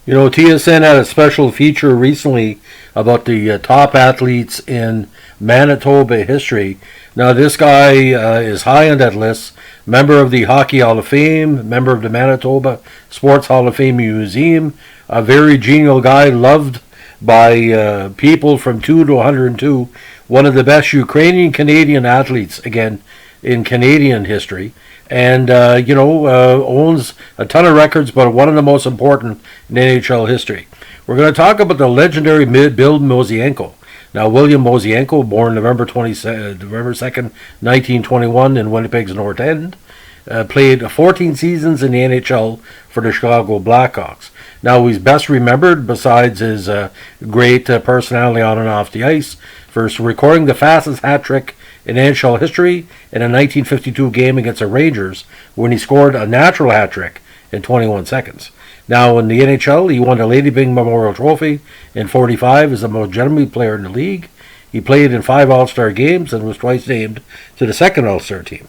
You know, TSN had a special feature recently about the top athletes in Manitoba history. Now, this guy is high on that list. Member of the Hockey Hall of Fame, member of the Manitoba Sports Hall of Fame Museum, a very genial guy, loved by people from 2 to 102. One of the best Ukrainian Canadian athletes, again, in Canadian history. And, owns a ton of records, but one of the most important in NHL history. We're going to talk about the legendary Bill Mosienko. Now, William Mosienko, born November 2nd, 1921 in Winnipeg's North End, played 14 seasons in the NHL for the Chicago Blackhawks. Now, he's best remembered, besides his great personality on and off the ice, for recording the fastest hat trick in NHL history in a 1952 game against the Rangers, when he scored a natural hat trick in 21 seconds. Now, in the NHL, he won the Lady Byng Memorial Trophy in 45 as the most generally player in the league. He played in 5 All-Star games and was twice named to the second All-Star team.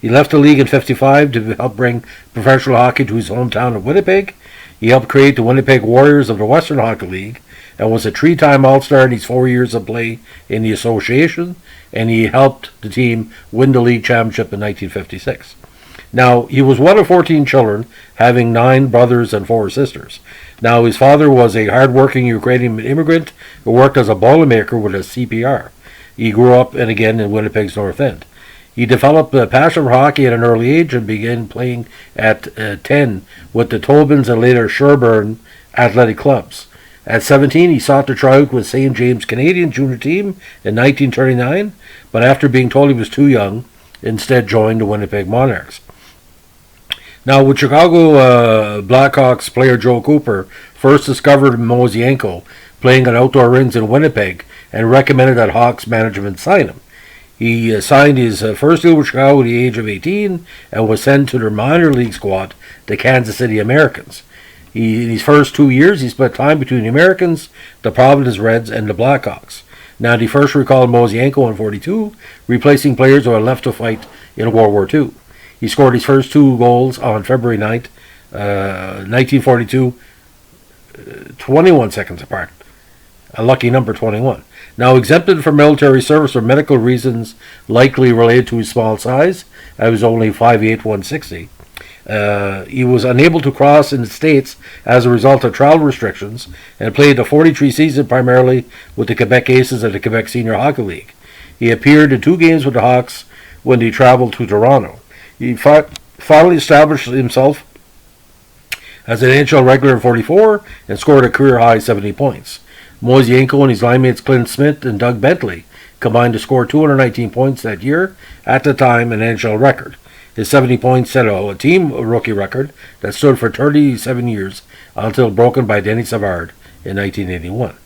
He left the league in 55 to help bring professional hockey to his hometown of Winnipeg. He helped create the Winnipeg Warriors of the Western Hockey League and was a 3-time All-Star in his 4 years of play in the association, and he helped the team win the league championship in 1956. Now, he was one of 14 children, having 9 brothers and 4 sisters. Now, his father was a hard-working Ukrainian immigrant who worked as a boilermaker with a CPR. He grew up, and again, in Winnipeg's North End. He developed a passion for hockey at an early age and began playing at 10 with the Tobins and later Sherburne athletic clubs. At 17, he sought to try out with St. James Canadian junior team in 1939, but after being told he was too young, instead joined the Winnipeg Monarchs. Now, with Chicago Blackhawks player Joe Cooper first discovered Mosienko playing on outdoor rings in Winnipeg and recommended that Hawks management sign him. He signed his first deal with Chicago at the age of 18 and was sent to their minor league squad, the Kansas City Americans. In his first 2 years, he split time between the Americans, the Providence Reds, and the Blackhawks. Now, he first recalled Mosienko in 42, replacing players who had left to fight in World War II. He scored his first 2 goals on February 9th, 1942, 21 seconds apart. A lucky number, 21. Now, exempted from military service for medical reasons likely related to his small size, I was only 5'8", 160. He was unable to cross in the States as a result of travel restrictions and played the 43 season primarily with the Quebec Aces of the Quebec Senior Hockey League. He appeared in 2 games with the Hawks when he traveled to Toronto. He finally established himself as an NHL regular in 44 and scored a career-high 70 points. Mosienko and his line mates Clint Smith and Doug Bentley combined to score 219 points that year, at the time an NHL record. His 70 points set a team rookie record that stood for 37 years until broken by Denny Savard in 1981.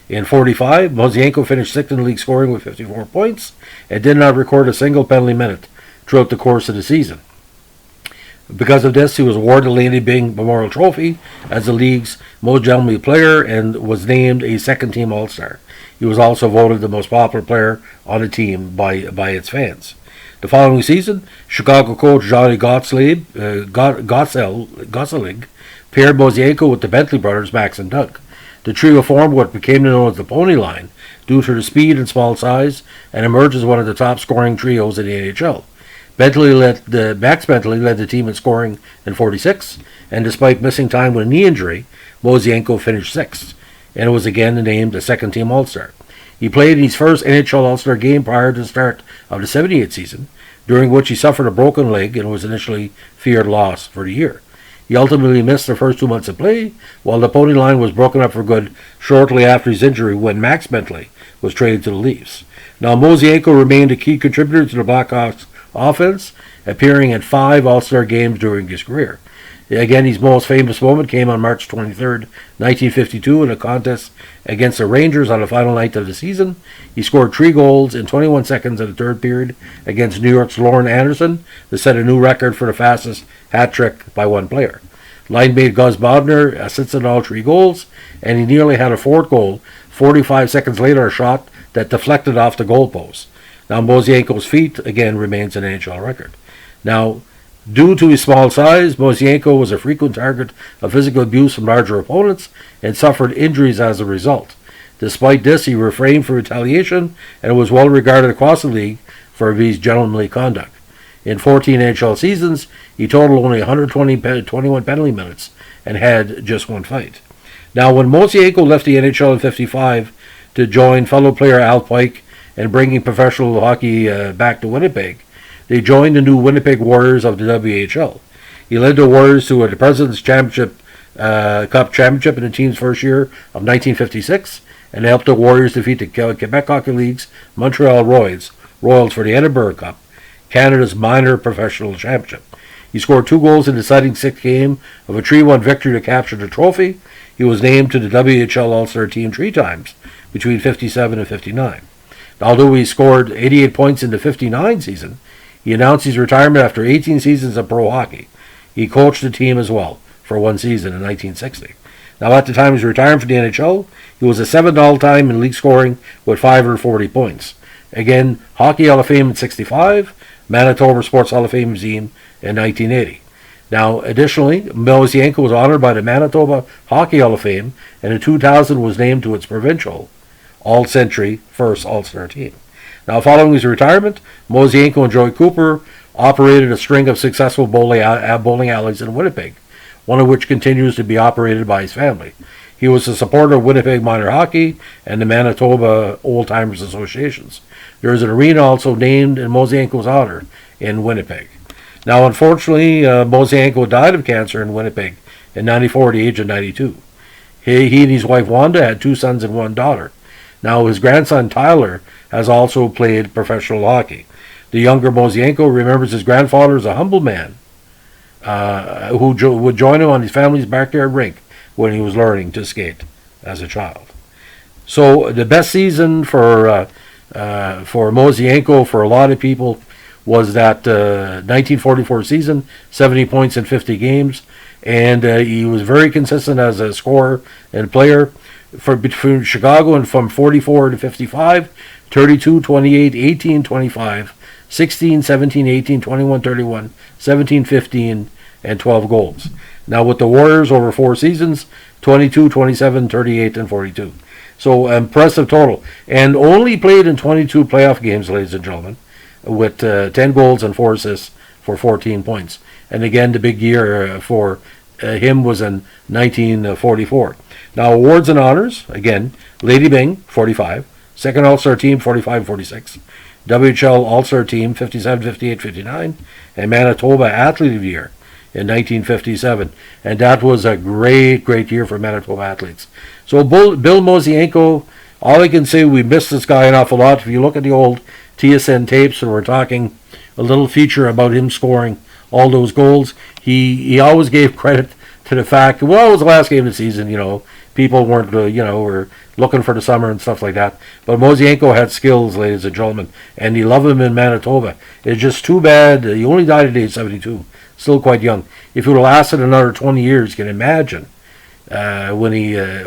In 45, Mosienko finished 6th in the league scoring with 54 points and did not record a single penalty minute throughout the course of the season. Because of this, he was awarded the Lady Byng Memorial Trophy as the league's most gentlemanly player and was named a second-team All-Star. He was also voted the most popular player on the team by its fans. The following season, Chicago coach Johnny Gottselig paired Mosienko with the Bentley brothers, Max and Doug. The trio formed what became known as the Pony Line due to their speed and small size and emerged as one of the top scoring trios in the NHL. Max Bentley led the team in scoring in 46, and despite missing time with a knee injury, Mosienko finished 6th, and was again named a second-team All-Star. He played in his first NHL All-Star game prior to the start of the 78 season, during which he suffered a broken leg and was initially feared loss for the year. He ultimately missed the first 2 months of play, while the Pony Line was broken up for good shortly after his injury when Max Bentley was traded to the Leafs. Now, Mosienko remained a key contributor to the Blackhawks offense, appearing in 5 All-Star games during his career. Again, his most famous moment came on March 23rd, 1952, in a contest against the Rangers on the final night of the season. He scored 3 goals in 21 seconds in the third period against New York's Lauren Anderson to set a new record for the fastest hat trick by one player. Line mate Gus Bodner assisted all 3 goals, and he nearly had a 4th goal 45 seconds later, a shot that deflected off the goalpost. Now, Mosienko's feat, again, remains an NHL record. Now, Due to his small size, Mosienko was a frequent target of physical abuse from larger opponents and suffered injuries as a result. Despite this, he refrained from retaliation and was well regarded across the league for his gentlemanly conduct. In 14 NHL seasons, he totaled only 121 penalty minutes and had just one fight. Now, when Mosienko left the NHL in '55 to join fellow player Al Pike and bringing professional hockey back to Winnipeg, they joined the new Winnipeg Warriors of the WHL. He led the Warriors to the President's Championship, Cup Championship in the team's first year of 1956, and helped the Warriors defeat the Quebec Hockey League's Montreal Royals for the Edinburgh Cup, Canada's minor professional championship. He scored 2 goals in the deciding 6th game of a 3-1 victory to capture the trophy. He was named to the WHL All-Star team 3 times between '57 and '59. Although he scored 88 points in the '59 season, he announced his retirement after 18 seasons of pro hockey. He coached the team as well for 1 season in 1960. Now, at the time of his retirement from the NHL, he was a 7th all-time in league scoring with 540 points. Again, Hockey Hall of Fame in '65, Manitoba Sports Hall of Fame team in 1980. Now, additionally, Mosienko was honored by the Manitoba Hockey Hall of Fame, and in 2000 was named to its provincial all-century first All-Star team. Now, following his retirement, Mosienko and Joey Cooper operated a string of successful bowling alleys in Winnipeg, one of which continues to be operated by his family. He was a supporter of Winnipeg Minor Hockey and the Manitoba Old Timers Associations. There is an arena also named in Mosienko's honor in Winnipeg. Now, unfortunately, Mosienko died of cancer in Winnipeg in '94 at the age of 92. He and his wife Wanda had 2 sons and 1 daughter. Now, his grandson Tyler has also played professional hockey. The younger Mosienko remembers his grandfather as a humble man who would join him on his family's backyard rink when he was learning to skate as a child. So the best season for Mosienko for a lot of people was that 1944 season, 70 points in 50 games, and he was very consistent as a scorer and player for between Chicago and from 44 to 55, 32, 28, 18, 25, 16, 17, 18, 21, 31, 17, 15, and 12 goals. Now with the Warriors over 4 seasons, 22, 27, 38, and 42. So impressive total. And only played in 22 playoff games, ladies and gentlemen, with 10 goals and 4 assists for 14 points. And again, the big year for him was in 1944. Now, awards and honors, again, Lady Byng, 45, second All-Star team, 45-46, WHL All-Star team, 57, 58, 59, and Manitoba Athlete of the Year in 1957. And that was a great, great year for Manitoba athletes. So Bill Mosienko, all I can say, we miss this guy an awful lot. If you look at the old TSN tapes, and we're talking a little feature about him scoring all those goals, he always gave credit to the fact, well, it was the last game of the season, people weren't, were looking for the summer and stuff like that. But Mosienko had skills, ladies and gentlemen, and he loved him in Manitoba. It's just too bad he only died at age 72, still quite young. If it would have lasted another 20 years, you can imagine when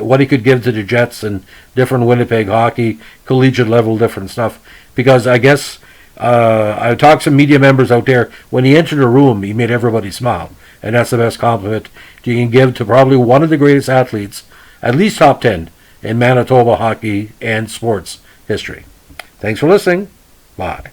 what he could give to the Jets and different Winnipeg hockey, collegiate level, different stuff. Because I guess I talked to some media members out there, when he entered a room, he made everybody smile. And that's the best compliment you can give to probably one of the greatest athletes, at least top 10, in Manitoba hockey and sports history. Thanks for listening. Bye.